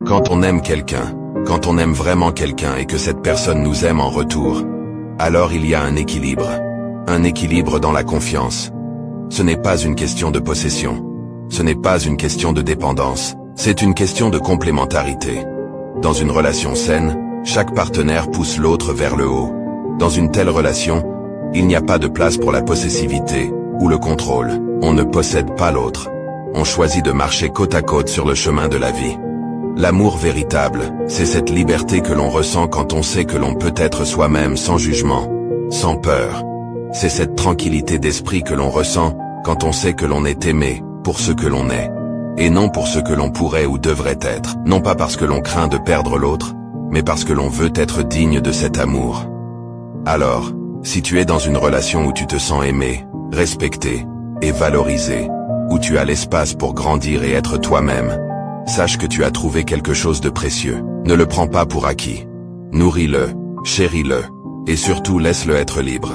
Quand on aime quelqu'un, quand on aime vraiment quelqu'un et que cette personne nous aime en retour, alors il y a un équilibre. Un équilibre dans la confiance. Ce n'est pas une question de possession. Ce n'est pas une question de dépendance. C'est une question de complémentarité. Dans une relation saine, chaque partenaire pousse l'autre vers le haut. Dans une telle relation, il n'y a pas de place pour la possessivité ou le contrôle. On ne possède pas l'autre. On choisit de marcher côte à côte sur le chemin de la vie. L'amour véritable, c'est cette liberté que l'on ressent quand on sait que l'on peut être soi-même sans jugement, sans peur. C'est cette tranquillité d'esprit que l'on ressent quand on sait que l'on est aimé pour ce que l'on est, et non pour ce que l'on pourrait ou devrait être, non pas parce que l'on craint de perdre l'autre, mais parce que l'on veut être digne de cet amour. Alors, si tu es dans une relation où tu te sens aimé, respecté et valorisé, où tu as l'espace pour grandir et être toi-même, sache que tu as trouvé quelque chose de précieux. Ne le prends pas pour acquis. Nourris-le, chéris-le, et surtout laisse-le être libre.